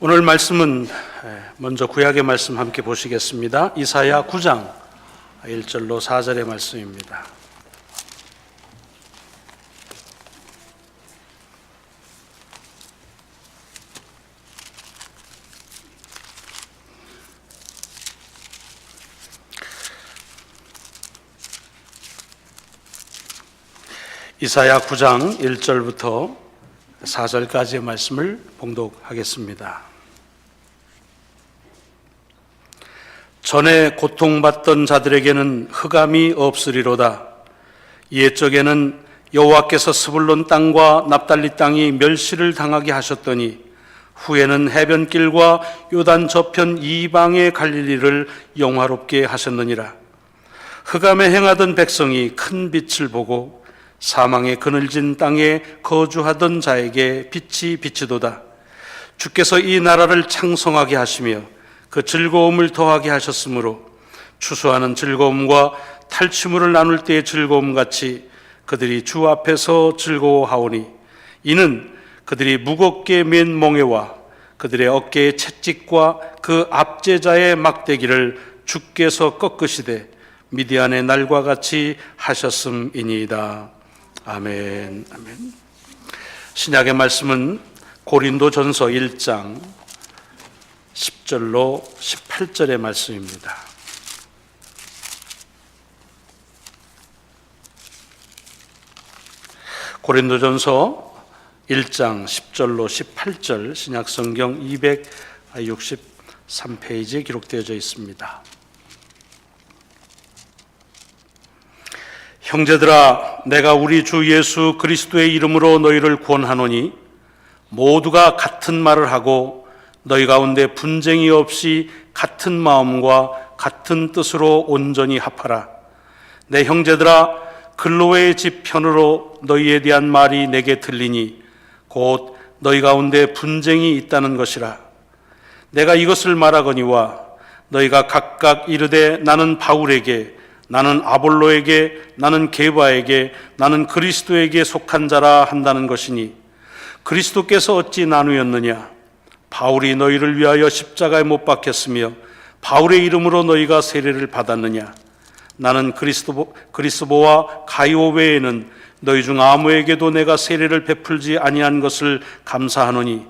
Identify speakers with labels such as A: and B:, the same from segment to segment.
A: 오늘 말씀은 먼저 구약의 말씀 함께 보시겠습니다. 이사야 9장 1절로 4절의 말씀입니다. 이사야 9장 1절부터 4절까지의 말씀을 봉독하겠습니다. 전에 고통받던 자들에게는 흑암이 없으리로다. 옛적에는 여호와께서 스불론 땅과 납달리 땅이 멸시를 당하게 하셨더니 후에는 해변길과 요단 저편 이방의 갈릴리를 영화롭게 하셨느니라. 흑암에 행하던 백성이 큰 빛을 보고 사망의 그늘진 땅에 거주하던 자에게 빛이 비치도다. 주께서 이 나라를 창성하게 하시며 그 즐거움을 더하게 하셨으므로 추수하는 즐거움과 탈취물을 나눌 때의 즐거움같이 그들이 주 앞에서 즐거워하오니 이는 그들이 무겁게 맨 멍에와 그들의 어깨의 채찍과 그 압제자의 막대기를 주께서 꺾으시되 미디안의 날과 같이 하셨음이니이다. 아멘. 아멘. 신약의 말씀은 고린도전서 1장 10절로 18절의 말씀입니다. 고린도전서 1장 10절로 18절 신약성경 263페이지에 기록되어져 있습니다. 형제들아, 내가 우리 주 예수 그리스도의 이름으로 너희를 권하노니 모두가 같은 말을 하고 너희 가운데 분쟁이 없이 같은 마음과 같은 뜻으로 온전히 합하라. 내 형제들아, 글로의 집 편으로 너희에 대한 말이 내게 들리니 곧 너희 가운데 분쟁이 있다는 것이라. 내가 이것을 말하거니와 너희가 각각 이르되 나는 바울에게, 나는 아볼로에게, 나는 게바에게, 나는 그리스도에게 속한 자라 한다는 것이니 그리스도께서 어찌 나누었느냐? 바울이 너희를 위하여 십자가에 못 박혔으며 바울의 이름으로 너희가 세례를 받았느냐? 나는 그리스보와 가이오 외에는 너희 중 아무에게도 내가 세례를 베풀지 아니한 것을 감사하노니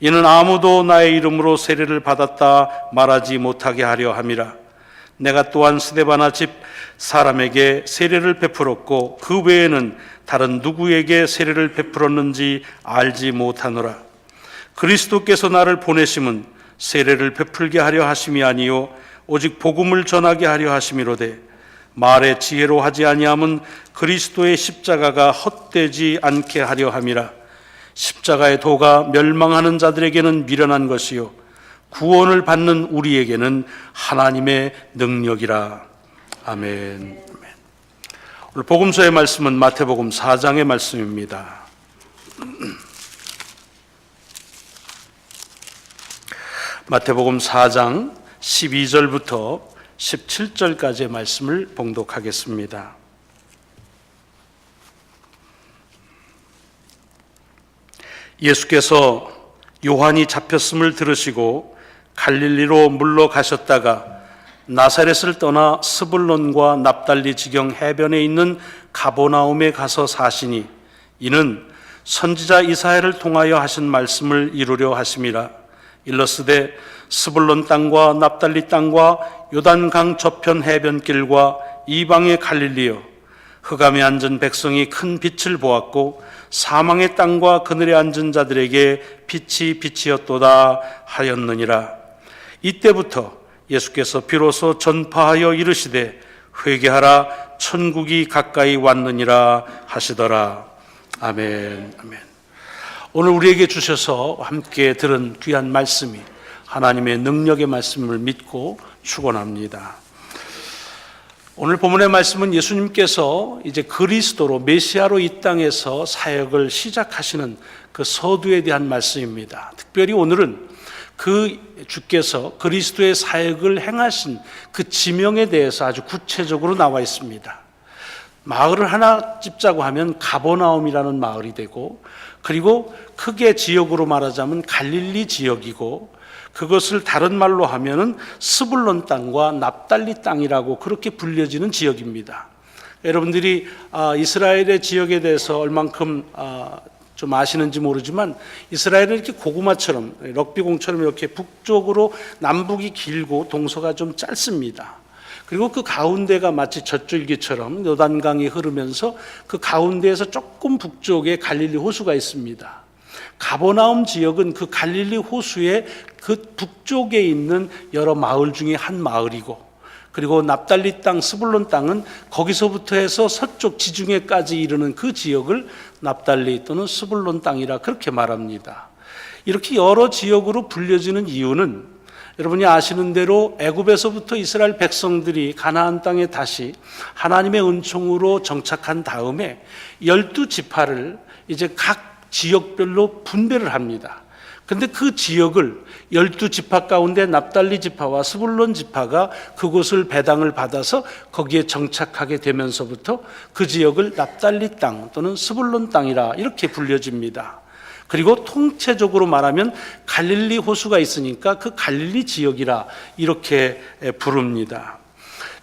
A: 이는 아무도 나의 이름으로 세례를 받았다 말하지 못하게 하려 함이라. 내가 또한 스데바나 집 사람에게 세례를 베풀었고 그 외에는 다른 누구에게 세례를 베풀었는지 알지 못하노라. 그리스도께서 나를 보내심은 세례를 베풀게 하려 하심이 아니요 오직 복음을 전하게 하려 하심이로되 말의 지혜로 하지 아니함은 그리스도의 십자가가 헛되지 않게 하려 함이라. 십자가의 도가 멸망하는 자들에게는 미련한 것이요 구원을 받는 우리에게는 하나님의 능력이라. 아멘. 오늘 복음서의 말씀은 마태복음 4장의 말씀입니다. 마태복음 4장 12절부터 17절까지의 말씀을 봉독하겠습니다. 예수께서 요한이 잡혔음을 들으시고 갈릴리로 물러가셨다가 나사렛을 떠나 스불론과 납달리 지경 해변에 있는 가버나움에 가서 사시니 이는 선지자 이사야를 통하여 하신 말씀을 이루려 하심이라. 일러스되 스불론 땅과 납달리 땅과 요단강 저편 해변길과 이방의 갈릴리여, 흑암에 앉은 백성이 큰 빛을 보았고 사망의 땅과 그늘에 앉은 자들에게 빛이 빛이었도다 하였느니라. 이때부터 예수께서 비로소 전파하여 이르시되 회개하라, 천국이 가까이 왔느니라 하시더라. 아멘. 아멘. 오늘 우리에게 주셔서 함께 들은 귀한 말씀이 하나님의 능력의 말씀을 믿고 축원합니다. 오늘 본문의 말씀은 예수님께서 이제 그리스도로 메시아로 이 땅에서 사역을 시작하시는 그 서두에 대한 말씀입니다. 특별히 오늘은 그 주께서 그리스도의 사역을 행하신 그 지명에 대해서 아주 구체적으로 나와 있습니다. 마을을 하나 찝자고 하면 가버나움이라는 마을이 되고 그리고 크게 지역으로 말하자면 갈릴리 지역이고, 그것을 다른 말로 하면은 스불론 땅과 납달리 땅이라고 그렇게 불려지는 지역입니다. 여러분들이 이스라엘의 지역에 대해서 얼만큼 좀 아시는지 모르지만, 이스라엘은 이렇게 고구마처럼, 럭비공처럼 이렇게 북쪽으로 남북이 길고 동서가 좀 짧습니다. 그리고 그 가운데가 마치 젖줄기처럼 요단강이 흐르면서 그 가운데에서 조금 북쪽에 갈릴리 호수가 있습니다. 가버나움 지역은 그 갈릴리 호수의 그 북쪽에 있는 여러 마을 중에 한 마을이고, 그리고 납달리 땅, 스불론 땅은 거기서부터 해서 서쪽 지중해까지 이르는 그 지역을 납달리 또는 스불론 땅이라 그렇게 말합니다. 이렇게 여러 지역으로 불려지는 이유는, 여러분이 아시는 대로 애굽에서부터 이스라엘 백성들이 가나안 땅에 다시 하나님의 은총으로 정착한 다음에 12지파를 이제 각 지역별로 분배를 합니다. 근데 그 지역을 12지파 가운데 납달리 지파와 스불론 지파가 그곳을 배당을 받아서 거기에 정착하게 되면서부터 그 지역을 납달리 땅 또는 스불론 땅이라 이렇게 불려집니다. 그리고 통체적으로 말하면 갈릴리 호수가 있으니까 그 갈릴리 지역이라 이렇게 부릅니다.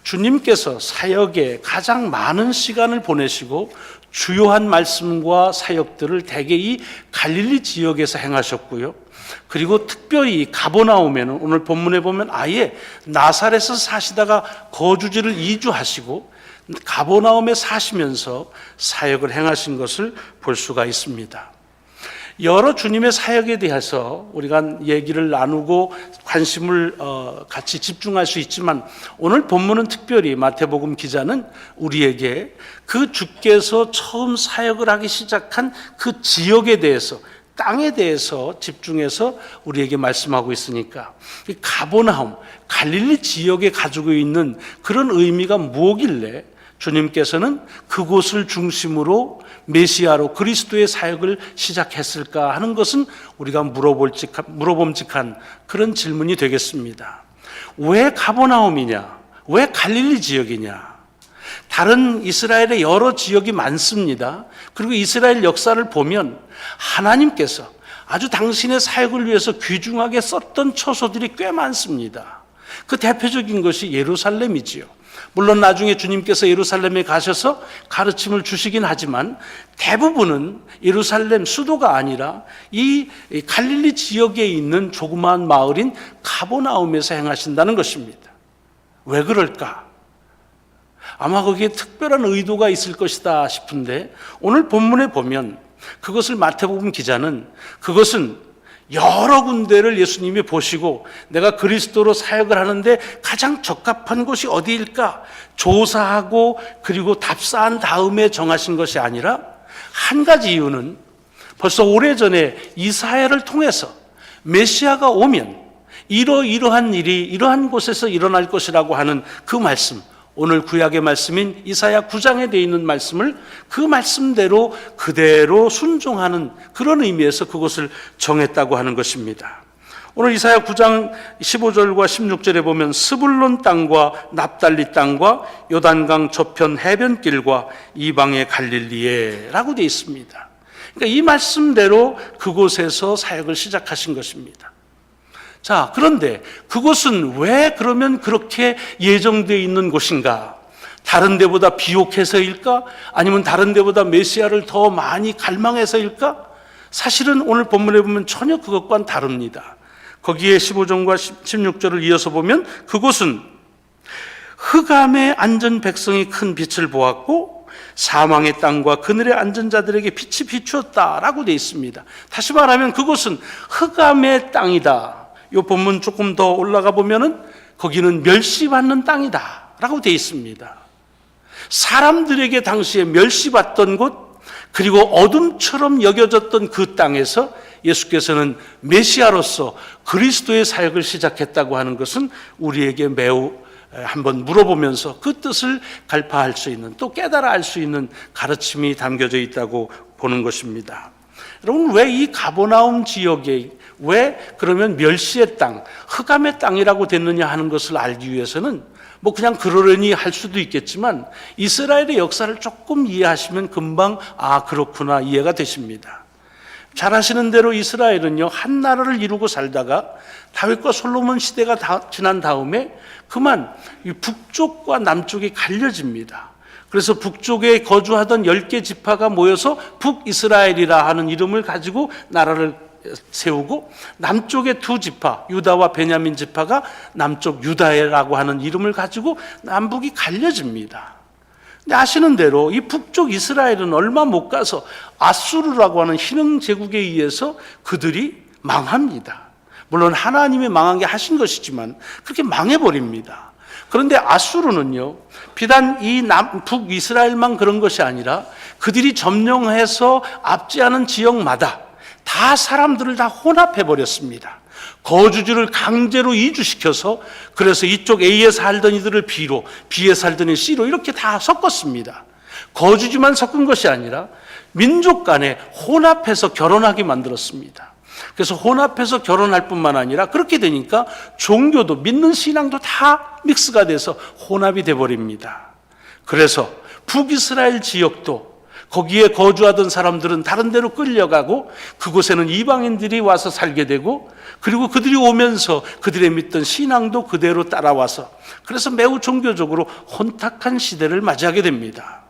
A: 주님께서 사역에 가장 많은 시간을 보내시고 주요한 말씀과 사역들을 대개 이 갈릴리 지역에서 행하셨고요. 그리고 특별히 가버나움에는 오늘 본문에 보면 아예 나사렛에서 사시다가 거주지를 이주하시고 가버나움에 사시면서 사역을 행하신 것을 볼 수가 있습니다. 여러 주님의 사역에 대해서 우리가 얘기를 나누고 관심을 같이 집중할 수 있지만, 오늘 본문은 특별히 마태복음 기자는 우리에게 그 주께서 처음 사역을 하기 시작한 그 지역에 대해서, 땅에 대해서 집중해서 우리에게 말씀하고 있으니까, 이 가버나움, 갈릴리 지역에 가지고 있는 그런 의미가 뭐길래 주님께서는 그곳을 중심으로 메시아로 그리스도의 사역을 시작했을까 하는 것은 우리가 물어봄직한 그런 질문이 되겠습니다. 왜 가버나움이냐? 왜 갈릴리 지역이냐? 다른 이스라엘의 여러 지역이 많습니다. 그리고 이스라엘 역사를 보면 하나님께서 아주 당신의 사역을 위해서 귀중하게 썼던 처소들이 꽤 많습니다. 그 대표적인 것이 예루살렘이지요. 물론 나중에 주님께서 예루살렘에 가셔서 가르침을 주시긴 하지만 대부분은 예루살렘 수도가 아니라 이 갈릴리 지역에 있는 조그마한 마을인 가버나움에서 행하신다는 것입니다. 왜 그럴까? 아마 거기에 특별한 의도가 있을 것이다 싶은데, 오늘 본문에 보면 그것을 마태복음 기자는 그것은 여러 군데를 예수님이 보시고 내가 그리스도로 사역을 하는데 가장 적합한 곳이 어디일까 조사하고 그리고 답사한 다음에 정하신 것이 아니라, 한 가지 이유는 벌써 오래전에 이사야를 통해서 메시아가 오면 이러이러한 일이 이러한 곳에서 일어날 것이라고 하는 그 말씀, 오늘 구약의 말씀인 이사야 9장에 되어 있는 말씀을 그 말씀대로 그대로 순종하는 그런 의미에서 그것을 정했다고 하는 것입니다. 오늘 이사야 9장 15절과 16절에 보면 스불론 땅과 납달리 땅과 요단강 저편 해변길과 이방의 갈릴리에 라고 되어 있습니다. 그러니까 이 말씀대로 그곳에서 사역을 시작하신 것입니다. 자, 그런데 그곳은 왜 그러면 그렇게 예정되어 있는 곳인가? 다른 데보다 비옥해서일까? 아니면 다른 데보다 메시아를 더 많이 갈망해서일까? 사실은 오늘 본문에 보면 전혀 그것과는 다릅니다. 거기에 15절과 16절을 이어서 보면 그곳은 흑암에 앉은 백성이 큰 빛을 보았고 사망의 땅과 그늘에 앉은 자들에게 빛이 비추었다라고 되어 있습니다. 다시 말하면 그곳은 흑암의 땅이다. 이 본문 조금 더 올라가 보면은 거기는 멸시받는 땅이다 라고 되어 있습니다. 사람들에게 당시에 멸시받던 곳, 그리고 어둠처럼 여겨졌던 그 땅에서 예수께서는 메시아로서 그리스도의 사역을 시작했다고 하는 것은 우리에게 매우 한번 물어보면서 그 뜻을 갈파할 수 있는, 또 깨달아 알 수 있는 가르침이 담겨져 있다고 보는 것입니다. 여러분, 왜 이 가버나움 지역에 왜 그러면 멸시의 땅, 흑암의 땅이라고 됐느냐 하는 것을 알기 위해서는 뭐 그냥 그러려니 할 수도 있겠지만 이스라엘의 역사를 조금 이해하시면 금방 그렇구나 이해가 되십니다. 잘 아시는 대로 이스라엘은요, 한 나라를 이루고 살다가 다윗과 솔로몬 시대가 지난 다음에 그만 북쪽과 남쪽이 갈려집니다. 그래서 북쪽에 거주하던 10개 지파가 모여서 북이스라엘이라 하는 이름을 가지고 나라를 세우고, 남쪽의 두 지파, 유다와 베냐민 지파가 남쪽 유다라고 하는 이름을 가지고 남북이 갈려집니다. 근데 아시는 대로 이 북쪽 이스라엘은 얼마 못 가서 아수르라고 하는 희능 제국에 의해서 그들이 망합니다. 물론 하나님이 망하게 하신 것이지만 그렇게 망해버립니다. 그런데 아수르는요, 비단 이 북이스라엘만 그런 것이 아니라 그들이 점령해서 압제하는 지역마다 다 사람들을 다 혼합해버렸습니다. 거주지를 강제로 이주시켜서, 그래서 이쪽 A에 살던 이들을 B로, B에 살던 이 C로 이렇게 다 섞었습니다. 거주지만 섞은 것이 아니라 민족 간에 혼합해서 결혼하게 만들었습니다. 그래서 혼합해서 결혼할 뿐만 아니라 그렇게 되니까 종교도, 믿는 신앙도 다 믹스가 돼서 혼합이 돼버립니다. 그래서 북이스라엘 지역도 거기에 거주하던 사람들은 다른 데로 끌려가고, 그곳에는 이방인들이 와서 살게 되고, 그리고 그들이 오면서 그들의 믿던 신앙도 그대로 따라와서, 그래서 매우 종교적으로 혼탁한 시대를 맞이하게 됩니다.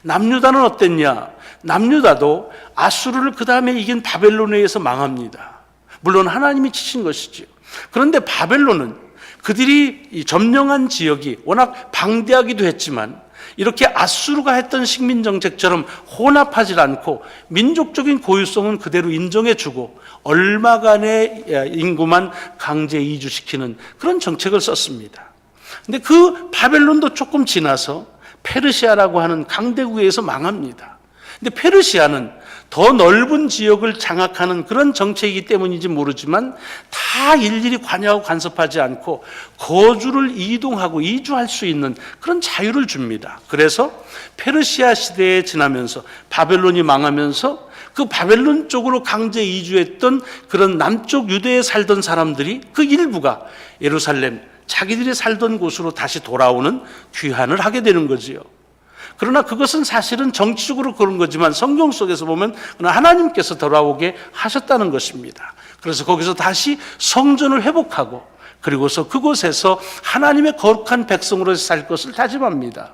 A: 남유다는 어땠냐? 남유다도 아수르를 그 다음에 이긴 바벨론에 의해서 망합니다. 물론 하나님이 치신 것이죠. 그런데 바벨론은 그들이 점령한 지역이 워낙 방대하기도 했지만 이렇게 아수르가 했던 식민정책처럼 혼합하지 않고 민족적인 고유성은 그대로 인정해주고 얼마간의 인구만 강제 이주시키는 그런 정책을 썼습니다. 근데 그 바벨론도 조금 지나서 페르시아라고 하는 강대국에서 망합니다. 근데 페르시아는 더 넓은 지역을 장악하는 그런 정책이기 때문인지 모르지만 다 일일이 관여하고 간섭하지 않고 거주를 이동하고 이주할 수 있는 그런 자유를 줍니다. 그래서 페르시아 시대에 지나면서 바벨론이 망하면서 그 바벨론 쪽으로 강제 이주했던 그런 남쪽 유대에 살던 사람들이 그 일부가 예루살렘, 자기들이 살던 곳으로 다시 돌아오는 귀환을 하게 되는 거지요. 그러나 그것은 사실은 정치적으로 그런 거지만 성경 속에서 보면 하나님께서 돌아오게 하셨다는 것입니다. 그래서 거기서 다시 성전을 회복하고, 그리고서 그곳에서 하나님의 거룩한 백성으로 살 것을 다짐합니다.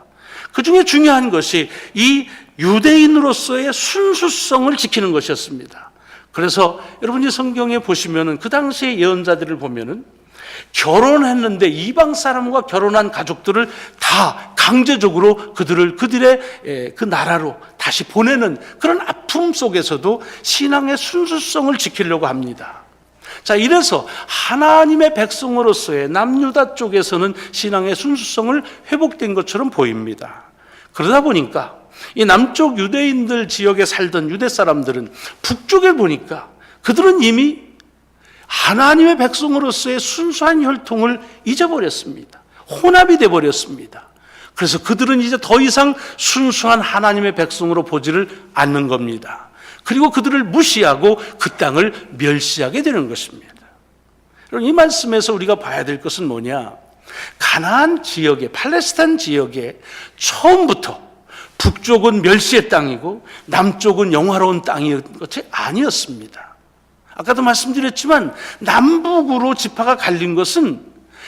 A: 그 중에 중요한 것이 이 유대인으로서의 순수성을 지키는 것이었습니다. 그래서 여러분이 성경에 보시면은 그 당시의 예언자들을 보면은 결혼했는데 이방 사람과 결혼한 가족들을 다 강제적으로 그들의 그 나라로 다시 보내는 그런 아픔 속에서도 신앙의 순수성을 지키려고 합니다. 자, 이래서 하나님의 백성으로서의 남유다 쪽에서는 신앙의 순수성을 회복된 것처럼 보입니다. 그러다 보니까 이 남쪽 유대인들 지역에 살던 유대 사람들은 북쪽에 보니까 그들은 이미 하나님의 백성으로서의 순수한 혈통을 잊어버렸습니다. 혼합이 되어버렸습니다. 그래서 그들은 이제 더 이상 순수한 하나님의 백성으로 보지를 않는 겁니다. 그리고 그들을 무시하고 그 땅을 멸시하게 되는 것입니다. 여러분, 이 말씀에서 우리가 봐야 될 것은 뭐냐? 가나안 지역에, 팔레스타인 지역에 처음부터 북쪽은 멸시의 땅이고 남쪽은 영화로운 땅이었던 것이 아니었습니다. 아까도 말씀드렸지만 남북으로 지파가 갈린 것은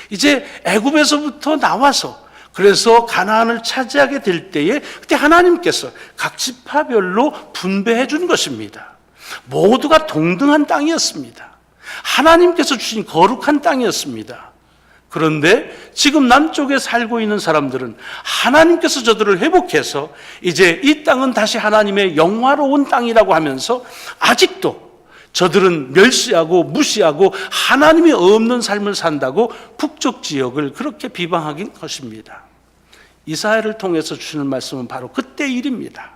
A: 이제 애굽에서부터 나와서, 그래서 가나안을 차지하게 될 때에 그때 하나님께서 각 지파별로 분배해 준 것입니다. 모두가 동등한 땅이었습니다. 하나님께서 주신 거룩한 땅이었습니다. 그런데 지금 남쪽에 살고 있는 사람들은 하나님께서 저들을 회복해서 이제 이 땅은 다시 하나님의 영화로운 땅이라고 하면서 아직도 저들은 멸시하고 무시하고 하나님이 없는 삶을 산다고 북쪽 지역을 그렇게 비방하긴 것입니다. 이사야를 통해서 주시는 말씀은 바로 그때 일입니다.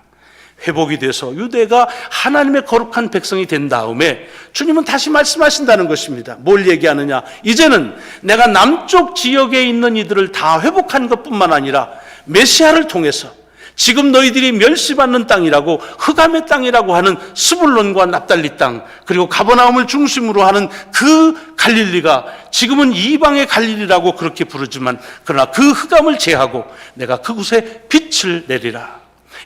A: 회복이 돼서 유대가 하나님의 거룩한 백성이 된 다음에 주님은 다시 말씀하신다는 것입니다. 뭘 얘기하느냐? 이제는 내가 남쪽 지역에 있는 이들을 다 회복한 것뿐만 아니라 메시아를 통해서 지금 너희들이 멸시받는 땅이라고, 흑암의 땅이라고 하는 스불론과 납달리 땅, 그리고 가버나움을 중심으로 하는 그 갈릴리가 지금은 이방의 갈릴리라고 그렇게 부르지만, 그러나 그 흑암을 제하고 내가 그곳에 빛을 내리라.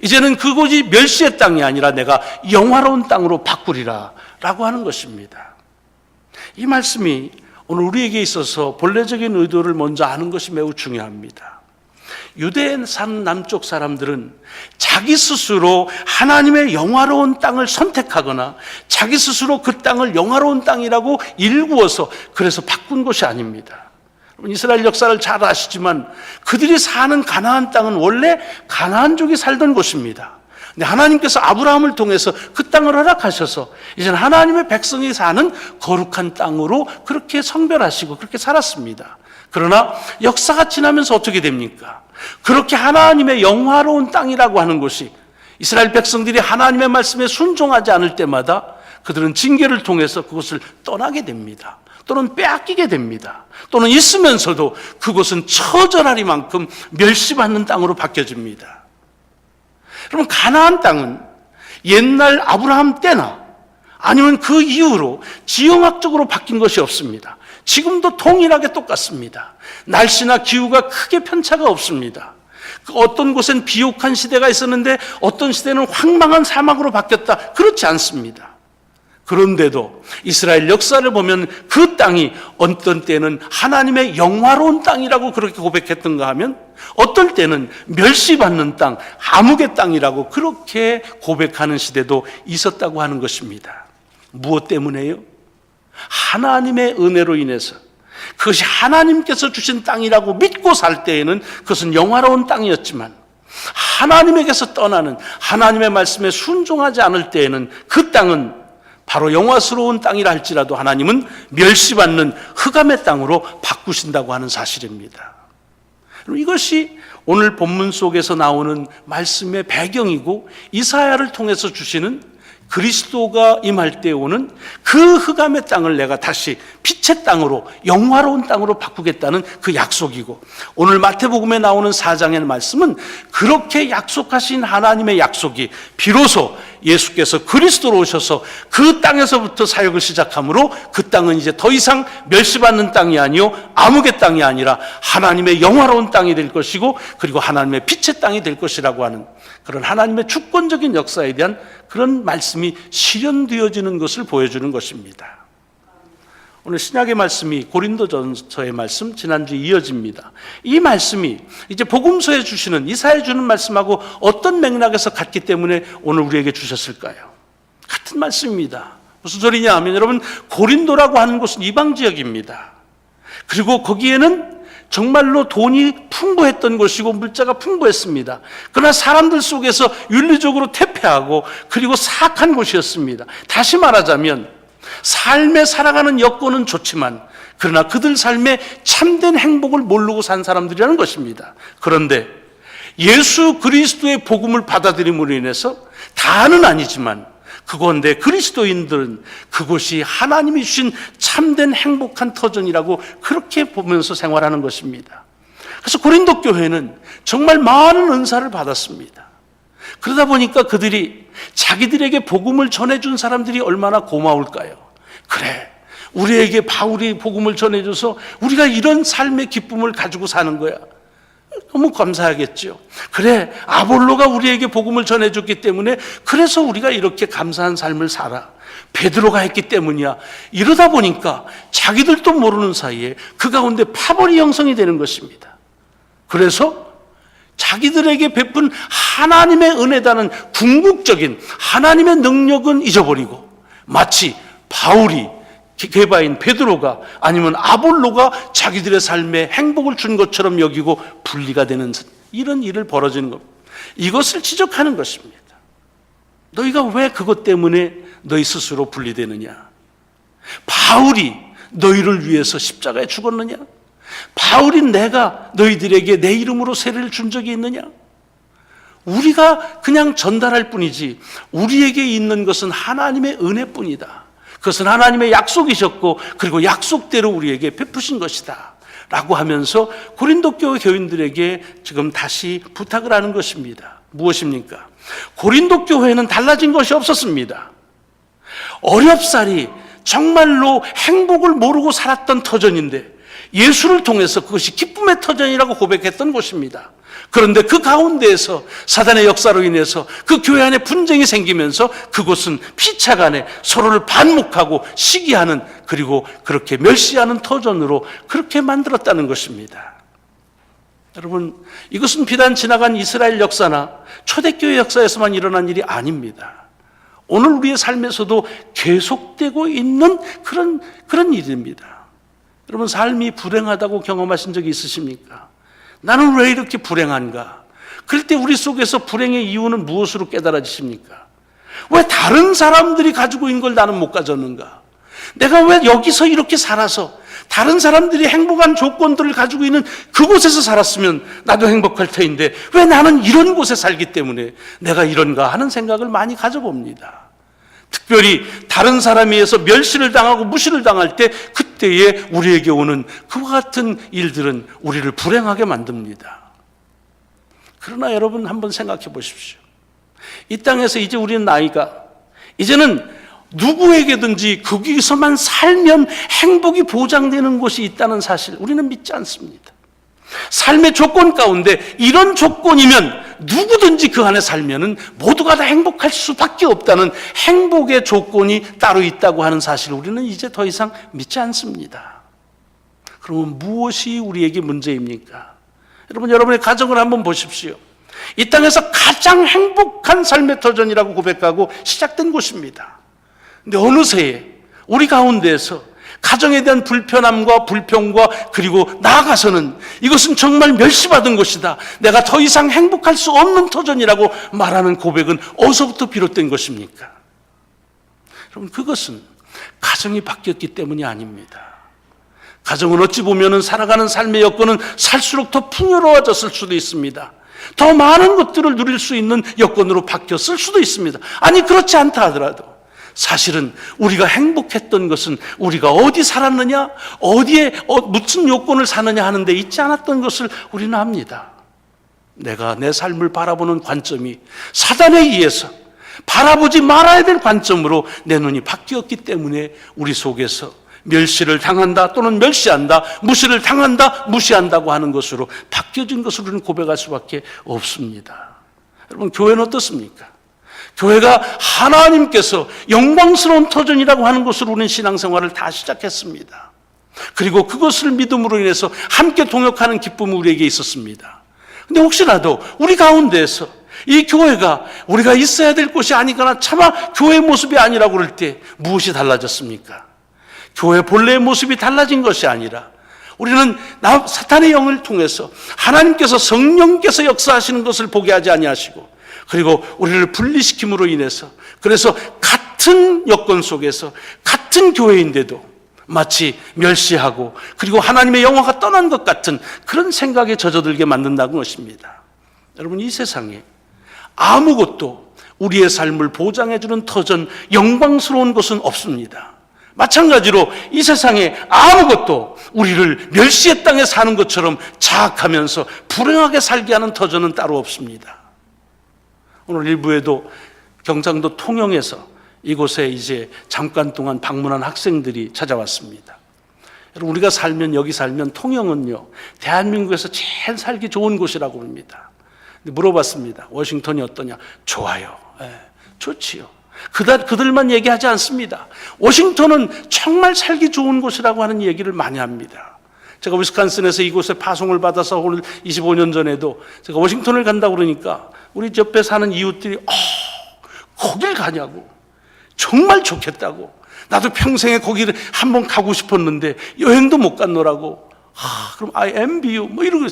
A: 이제는 그곳이 멸시의 땅이 아니라 내가 영화로운 땅으로 바꾸리라 라고 하는 것입니다. 이 말씀이 오늘 우리에게 있어서 본래적인 의도를 먼저 아는 것이 매우 중요합니다. 유대에 사는 남쪽 사람들은 자기 스스로 하나님의 영화로운 땅을 선택하거나 자기 스스로 그 땅을 영화로운 땅이라고 일구어서 그래서 바꾼 것이 아닙니다. 이스라엘 역사를 잘 아시지만 그들이 사는 가나안 땅은 원래 가나안족이 살던 곳입니다. 근데 하나님께서 아브라함을 통해서 그 땅을 허락하셔서 이제는 하나님의 백성이 사는 거룩한 땅으로 그렇게 성별하시고 그렇게 살았습니다. 그러나 역사가 지나면서 어떻게 됩니까? 그렇게 하나님의 영화로운 땅이라고 하는 곳이 이스라엘 백성들이 하나님의 말씀에 순종하지 않을 때마다 그들은 징계를 통해서 그것을 떠나게 됩니다. 또는 빼앗기게 됩니다. 또는 있으면서도 그곳은 처절하리만큼 멸시받는 땅으로 바뀌어집니다. 그러면 가나안 땅은 옛날 아브라함 때나 아니면 그 이후로 지형학적으로 바뀐 것이 없습니다. 지금도 동일하게 똑같습니다. 날씨나 기후가 크게 편차가 없습니다. 어떤 곳엔 비옥한 시대가 있었는데 어떤 시대는 황망한 사막으로 바뀌었다. 그렇지 않습니다. 그런데도 이스라엘 역사를 보면 그 땅이 어떤 때는 하나님의 영화로운 땅이라고 그렇게 고백했던가 하면 어떨 때는 멸시받는 땅, 암흑의 땅이라고 그렇게 고백하는 시대도 있었다고 하는 것입니다. 무엇 때문에요? 하나님의 은혜로 인해서 그것이 하나님께서 주신 땅이라고 믿고 살 때에는 그것은 영화로운 땅이었지만 하나님에게서 떠나는 하나님의 말씀에 순종하지 않을 때에는 그 땅은 바로 영화스러운 땅이라 할지라도 하나님은 멸시받는 흑암의 땅으로 바꾸신다고 하는 사실입니다. 이것이 오늘 본문 속에서 나오는 말씀의 배경이고 이사야를 통해서 주시는 그리스도가 임할 때 오는 그 흑암의 땅을 내가 다시 빛의 땅으로 영화로운 땅으로 바꾸겠다는 그 약속이고 오늘 마태복음에 나오는 4장의 말씀은 그렇게 약속하신 하나님의 약속이 비로소 예수께서 그리스도로 오셔서 그 땅에서부터 사역을 시작하므로 그 땅은 이제 더 이상 멸시받는 땅이 아니요 암흑의 땅이 아니라 하나님의 영화로운 땅이 될 것이고 그리고 하나님의 빛의 땅이 될 것이라고 하는 그런 하나님의 주권적인 역사에 대한 그런 말씀이 실현되어지는 것을 보여주는 것입니다. 오늘 신약의 말씀이 고린도전서의 말씀 지난주에 이어집니다. 이 말씀이 이제 복음서에 주시는 이사야에 주는 말씀하고 어떤 맥락에서 같기 때문에 오늘 우리에게 주셨을까요? 같은 말씀입니다. 무슨 소리냐 하면 여러분 고린도라고 하는 곳은 이방 지역입니다. 그리고 거기에는 정말로 돈이 풍부했던 곳이고 물자가 풍부했습니다. 그러나 사람들 속에서 윤리적으로 퇴폐하고 그리고 사악한 곳이었습니다. 다시 말하자면 삶에 살아가는 여건은 좋지만 그러나 그들 삶에 참된 행복을 모르고 산 사람들이라는 것입니다. 그런데 예수 그리스도의 복음을 받아들임으로 인해서 다는 아니지만 그건데 그리스도인들은 그곳이 하나님이 주신 참된 행복한 터전이라고 그렇게 보면서 생활하는 것입니다. 그래서 고린도 교회는 정말 많은 은사를 받았습니다. 그러다 보니까 그들이 자기들에게 복음을 전해준 사람들이 얼마나 고마울까요? 그래, 우리에게 바울이 복음을 전해줘서 우리가 이런 삶의 기쁨을 가지고 사는 거야. 너무 감사하겠죠. 그래, 아볼로가 우리에게 복음을 전해줬기 때문에 그래서 우리가 이렇게 감사한 삶을 살아. 베드로가 했기 때문이야. 이러다 보니까 자기들도 모르는 사이에 그 가운데 파벌이 형성이 되는 것입니다. 그래서 자기들에게 베푼 하나님의 은혜다는 궁극적인 하나님의 능력은 잊어버리고 마치 바울이 게바인 베드로가 아니면 아볼로가 자기들의 삶에 행복을 준 것처럼 여기고 분리가 되는 이런 일을 벌어지는 것, 이것을 지적하는 것입니다. 너희가 왜 그것 때문에 너희 스스로 분리되느냐? 바울이 너희를 위해서 십자가에 죽었느냐? 바울이 내가 너희들에게 내 이름으로 세례를 준 적이 있느냐? 우리가 그냥 전달할 뿐이지 우리에게 있는 것은 하나님의 은혜뿐이다. 그것은 하나님의 약속이셨고 그리고 약속대로 우리에게 베푸신 것이다 라고 하면서 고린도 교회 교인들에게 지금 다시 부탁을 하는 것입니다. 무엇입니까? 고린도 교회는 달라진 것이 없었습니다. 어렵사리 정말로 행복을 모르고 살았던 터전인데 예수를 통해서 그것이 기쁨의 터전이라고 고백했던 곳입니다. 그런데 그 가운데에서 사단의 역사로 인해서 그 교회 안에 분쟁이 생기면서 그곳은 피차간에 서로를 반목하고 시기하는, 그리고 그렇게 멸시하는 터전으로 그렇게 만들었다는 것입니다. 여러분, 이것은 비단 지나간 이스라엘 역사나 초대교회 역사에서만 일어난 일이 아닙니다. 오늘 우리의 삶에서도 계속되고 있는 그런 일입니다. 여러분, 삶이 불행하다고 경험하신 적이 있으십니까? 나는 왜 이렇게 불행한가? 그럴 때 우리 속에서 불행의 이유는 무엇으로 깨달아지십니까? 왜 다른 사람들이 가지고 있는 걸 나는 못 가졌는가? 내가 왜 여기서 이렇게 살아서 다른 사람들이 행복한 조건들을 가지고 있는 그곳에서 살았으면 나도 행복할 터인데 왜 나는 이런 곳에 살기 때문에 내가 이런가 하는 생각을 많이 가져봅니다. 특별히 다른 사람에 의해서 멸시를 당하고 무시를 당할 때 그때에 우리에게 오는 그와 같은 일들은 우리를 불행하게 만듭니다. 그러나 여러분, 한번 생각해 보십시오. 이 땅에서 이제 우리는 이제는 누구에게든지 거기서만 살면 행복이 보장되는 곳이 있다는 사실 우리는 믿지 않습니다. 삶의 조건 가운데 이런 조건이면 누구든지 그 안에 살면은 모두가 다 행복할 수밖에 없다는 행복의 조건이 따로 있다고 하는 사실을 우리는 이제 더 이상 믿지 않습니다. 그러면 무엇이 우리에게 문제입니까? 여러분, 여러분의 가정을 한번 보십시오. 이 땅에서 가장 행복한 삶의 터전이라고 고백하고 시작된 곳입니다. 근데 어느새 우리 가운데에서 가정에 대한 불편함과 불평과 그리고 나아가서는 이것은 정말 멸시받은 것이다, 내가 더 이상 행복할 수 없는 터전이라고 말하는 고백은 어디서부터 비롯된 것입니까? 여러분, 그것은 가정이 바뀌었기 때문이 아닙니다. 가정은 어찌 보면 살아가는 삶의 여건은 살수록 더 풍요로워졌을 수도 있습니다. 더 많은 것들을 누릴 수 있는 여건으로 바뀌었을 수도 있습니다. 아니, 그렇지 않다 하더라도 사실은 우리가 행복했던 것은 우리가 어디 살았느냐, 어디에 무슨 요건을 사느냐 하는 데 있지 않았던 것을 우리는 압니다. 내가 내 삶을 바라보는 관점이 사단에 의해서 바라보지 말아야 될 관점으로 내 눈이 바뀌었기 때문에 우리 속에서 멸시를 당한다 또는 멸시한다, 무시를 당한다 무시한다고 하는 것으로 바뀌어진 것을 우리는 고백할 수밖에 없습니다. 여러분, 교회는 어떻습니까? 교회가 하나님께서 영광스러운 터전이라고 하는 것으로 우리는 신앙생활을 다 시작했습니다. 그리고 그것을 믿음으로 인해서 함께 동역하는 기쁨이 우리에게 있었습니다. 근데 혹시라도 우리 가운데에서 이 교회가 우리가 있어야 될 곳이 아니거나 차마 교회의 모습이 아니라고 그럴 때 무엇이 달라졌습니까? 교회 본래의 모습이 달라진 것이 아니라 우리는 사탄의 영을 통해서 하나님께서 성령께서 역사하시는 것을 보게 하지 아니하시고, 그리고 우리를 분리시킴으로 인해서, 그래서 같은 여건 속에서 같은 교회인데도 마치 멸시하고 그리고 하나님의 영화가 떠난 것 같은 그런 생각에 젖어들게 만든다는 것입니다. 여러분, 이 세상에 아무것도 우리의 삶을 보장해주는 터전, 영광스러운 것은 없습니다. 마찬가지로 이 세상에 아무것도 우리를 멸시의 땅에 사는 것처럼 자학하면서 불행하게 살게 하는 터전은 따로 없습니다. 오늘 일부에도 경상도 통영에서 이곳에 이제 잠깐 동안 방문한 학생들이 찾아왔습니다. 여러분, 우리가 여기 살면 통영은요, 대한민국에서 제일 살기 좋은 곳이라고 합니다. 물어봤습니다. 워싱턴이 어떠냐? 좋아요. 좋지요. 그들만 얘기하지 않습니다. 워싱턴은 정말 살기 좋은 곳이라고 하는 얘기를 많이 합니다. 제가 위스콘신에서 이곳에 파송을 받아서 오늘 25년 전에도 제가 워싱턴을 간다고 그러니까 우리 옆에 사는 이웃들이 거길 가냐고, 정말 좋겠다고, 나도 평생에 거기를 한번 가고 싶었는데 여행도 못 갔노라고, 그럼 I envy you 뭐 이러고.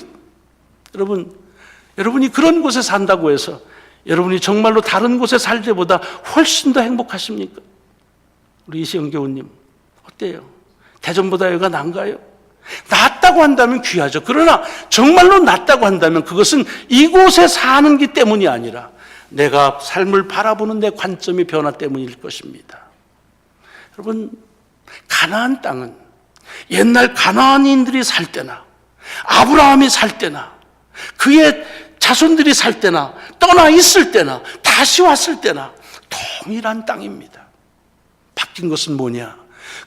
A: 여러분이 그런 곳에 산다고 해서 여러분이 정말로 다른 곳에 살 때보다 훨씬 더 행복하십니까? 우리 이시영 교우님 어때요? 대전보다 여기가 나은가요? 낫다고 한다면 귀하죠. 그러나 정말로 낫다고 한다면 그것은 이곳에 사는 게 때문이 아니라 내가 삶을 바라보는 내 관점의 변화 때문일 것입니다. 여러분, 가나안 땅은 옛날 가나안인들이 살 때나 아브라함이 살 때나 그의 자손들이 살 때나 떠나 있을 때나 다시 왔을 때나 동일한 땅입니다. 바뀐 것은 뭐냐?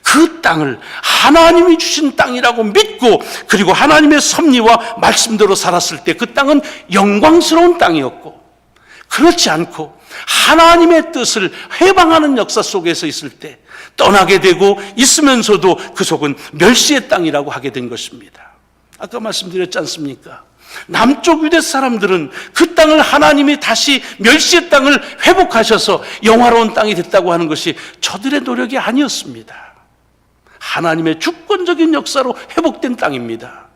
A: 그 땅을 하나님이 주신 땅이라고 믿고 그리고 하나님의 섭리와 말씀대로 살았을 때 그 땅은 영광스러운 땅이었고, 그렇지 않고 하나님의 뜻을 해방하는 역사 속에서 있을 때 떠나게 되고 있으면서도 그 속은 멸시의 땅이라고 하게 된 것입니다. 아까 말씀드렸지 않습니까? 남쪽 유대 사람들은 그 땅을 하나님이 다시 멸시의 땅을 회복하셔서 영화로운 땅이 됐다고 하는 것이 저들의 노력이 아니었습니다. 하나님의 주권적인 역사로 회복된 땅입니다.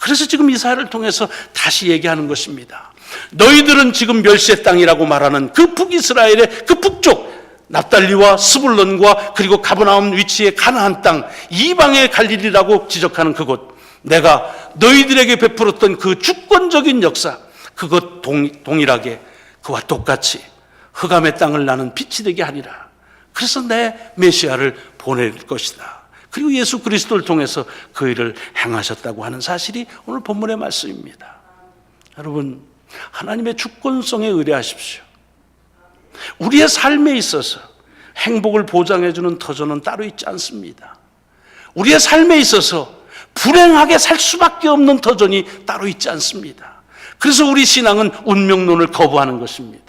A: 그래서 지금 이사야를 통해서 다시 얘기하는 것입니다. 너희들은 지금 멸시의 땅이라고 말하는 그 북이스라엘의 그 북쪽 납달리와 스불론과 그리고 가버나움 위치의 가나안 땅, 이방의 갈릴리라고 지적하는 그곳, 내가 너희들에게 베풀었던 그 주권적인 역사, 그것 동일하게 그와 똑같이 흑암의 땅을 나는 빛이 되게 하리라. 그래서 내 메시아를 보낼 것이다. 그리고 예수 그리스도를 통해서 그 일을 행하셨다고 하는 사실이 오늘 본문의 말씀입니다. 여러분, 하나님의 주권성에 의뢰하십시오. 우리의 삶에 있어서 행복을 보장해주는 터전은 따로 있지 않습니다. 우리의 삶에 있어서 불행하게 살 수밖에 없는 터전이 따로 있지 않습니다. 그래서 우리 신앙은 운명론을 거부하는 것입니다.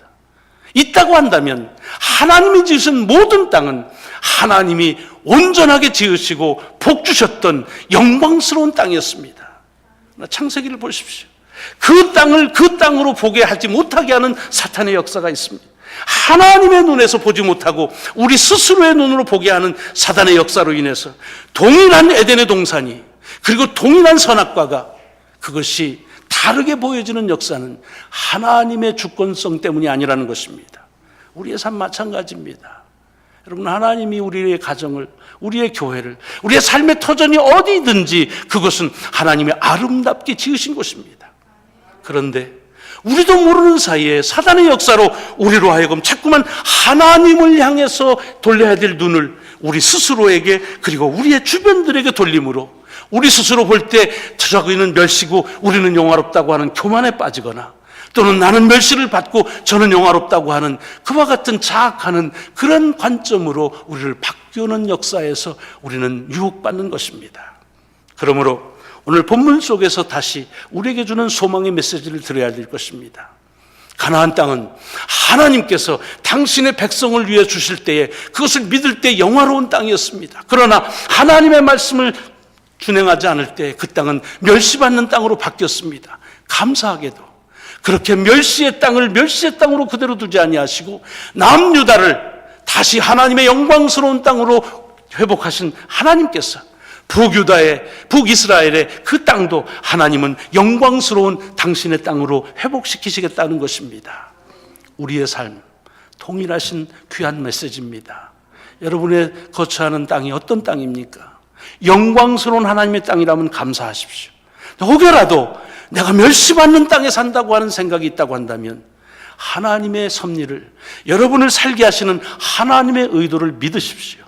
A: 있다고 한다면 하나님이 지으신 모든 땅은 하나님이 온전하게 지으시고 복 주셨던 영광스러운 땅이었습니다. 창세기를 보십시오. 그 땅을 그 땅으로 보게 하지 못하게 하는 사탄의 역사가 있습니다. 하나님의 눈에서 보지 못하고 우리 스스로의 눈으로 보게 하는 사단의 역사로 인해서 동일한 에덴의 동산이, 그리고 동일한 선악과가 그것이 다르게 보여지는 역사는 하나님의 주권성 때문이 아니라는 것입니다. 우리의 삶 마찬가지입니다. 여러분, 하나님이 우리의 가정을, 우리의 교회를, 우리의 삶의 터전이 어디든지 그것은 하나님이 아름답게 지으신 곳입니다. 그런데 우리도 모르는 사이에 사단의 역사로 우리로 하여금 자꾸만 하나님을 향해서 돌려야 될 눈을 우리 스스로에게 그리고 우리의 주변들에게 돌림으로 우리 스스로 볼 때 저기는 멸시고 우리는 영화롭다고 하는 교만에 빠지거나, 또는 나는 멸시를 받고 저는 영화롭다고 하는 그와 같은 자학하는 그런 관점으로 우리를 바꾸는 역사에서 우리는 유혹받는 것입니다. 그러므로 오늘 본문 속에서 다시 우리에게 주는 소망의 메시지를 들어야 될 것입니다. 가나안 땅은 하나님께서 당신의 백성을 위해 주실 때에 그것을 믿을 때 영화로운 땅이었습니다. 그러나 하나님의 말씀을 준행하지 않을 때 그 땅은 멸시받는 땅으로 바뀌었습니다. 감사하게도 그렇게 멸시의 땅을 멸시의 땅으로 그대로 두지 아니하시고 남유다를 다시 하나님의 영광스러운 땅으로 회복하신 하나님께서 북이스라엘의 그 땅도 하나님은 영광스러운 당신의 땅으로 회복시키시겠다는 것입니다. 우리의 삶, 통일하신 귀한 메시지입니다. 여러분의 거처하는 땅이 어떤 땅입니까? 영광스러운 하나님의 땅이라면 감사하십시오. 혹여라도 내가 멸시받는 땅에 산다고 하는 생각이 있다고 한다면 하나님의 섭리를, 여러분을 살게 하시는 하나님의 의도를 믿으십시오.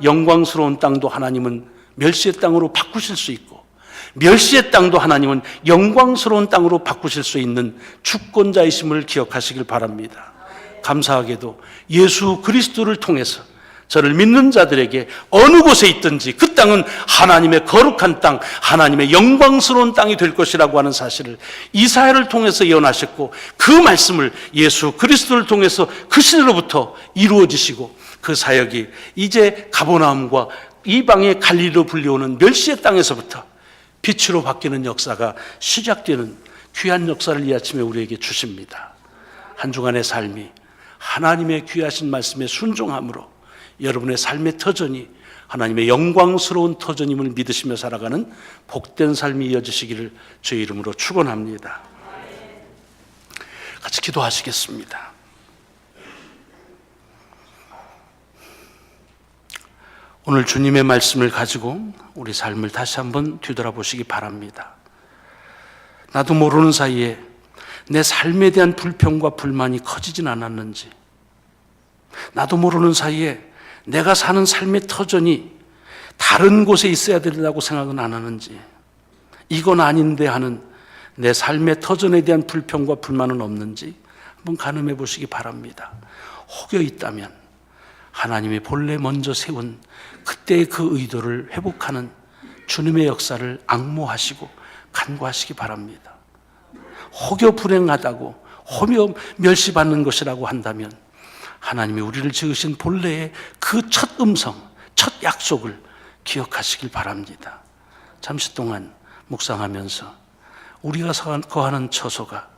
A: 영광스러운 땅도 하나님은 멸시의 땅으로 바꾸실 수 있고, 멸시의 땅도 하나님은 영광스러운 땅으로 바꾸실 수 있는 주권자이심을 기억하시길 바랍니다. 감사하게도 예수 그리스도를 통해서 저를 믿는 자들에게 어느 곳에 있든지 그 땅은 하나님의 거룩한 땅, 하나님의 영광스러운 땅이 될 것이라고 하는 사실을 이사야를 통해서 예언하셨고, 그 말씀을 예수 그리스도를 통해서 그 시대로부터 이루어지시고, 그 사역이 이제 가버나움과 이방의 갈릴리로 불리우는 멸시의 땅에서부터 빛으로 바뀌는 역사가 시작되는 귀한 역사를 이 아침에 우리에게 주십니다. 한 주간의 삶이 하나님의 귀하신 말씀에 순종함으로 여러분의 삶의 터전이 하나님의 영광스러운 터전임을 믿으시며 살아가는 복된 삶이 이어지시기를 주의 이름으로 축원합니다. 같이 기도하시겠습니다. 오늘 주님의 말씀을 가지고 우리 삶을 다시 한번 뒤돌아보시기 바랍니다. 나도 모르는 사이에 내 삶에 대한 불평과 불만이 커지진 않았는지, 나도 모르는 사이에 내가 사는 삶의 터전이 다른 곳에 있어야 된다고 생각은 안 하는지, 이건 아닌데 하는 내 삶의 터전에 대한 불평과 불만은 없는지 한번 가늠해 보시기 바랍니다. 혹여 있다면 하나님이 본래 먼저 세운 그때의 그 의도를 회복하는 주님의 역사를 앙모하시고 간구하시기 바랍니다. 혹여 불행하다고 혹여 멸시받는 것이라고 한다면 하나님이 우리를 지으신 본래의 그 첫 음성, 첫 약속을 기억하시길 바랍니다. 잠시 동안 묵상하면서 우리가 거하는 처소가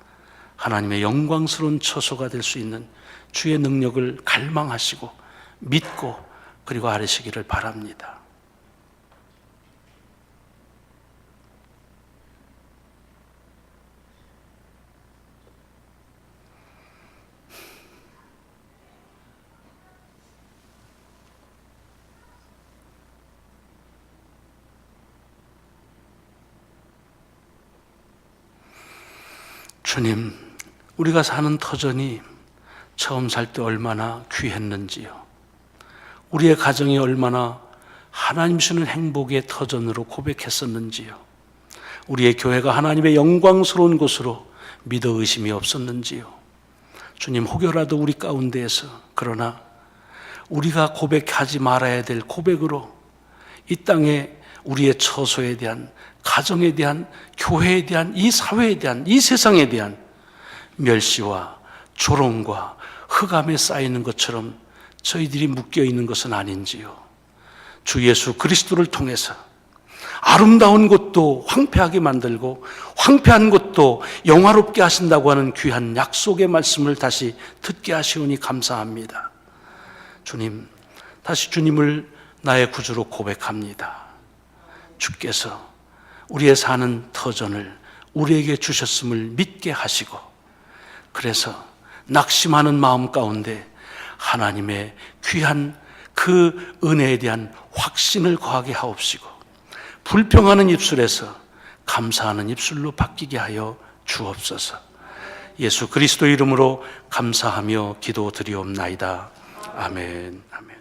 A: 하나님의 영광스러운 처소가 될 수 있는 주의 능력을 갈망하시고 믿고 그리고 아뢰시기를 바랍니다. 주님, 우리가 사는 터전이 처음 살 때 얼마나 귀했는지요. 우리의 가정이 얼마나 하나님 주는 행복의 터전으로 고백했었는지요. 우리의 교회가 하나님의 영광스러운 곳으로 믿어 의심이 없었는지요. 주님, 혹여라도 우리 가운데에서 그러나 우리가 고백하지 말아야 될 고백으로 이 땅에 우리의 처소에 대한, 가정에 대한, 교회에 대한, 이 사회에 대한, 이 세상에 대한 멸시와 조롱과 흑암에 쌓이는 것처럼 저희들이 묶여 있는 것은 아닌지요. 주 예수 그리스도를 통해서 아름다운 곳도 황폐하게 만들고 황폐한 곳도 영화롭게 하신다고 하는 귀한 약속의 말씀을 다시 듣게 하시오니 감사합니다. 주님, 다시 주님을 나의 구주로 고백합니다. 주께서 우리의 사는 터전을 우리에게 주셨음을 믿게 하시고, 그래서 낙심하는 마음 가운데 하나님의 귀한 그 은혜에 대한 확신을 거하게 하옵시고, 불평하는 입술에서 감사하는 입술로 바뀌게 하여 주옵소서. 예수 그리스도 이름으로 감사하며 기도드리옵나이다. 아멘. 아멘.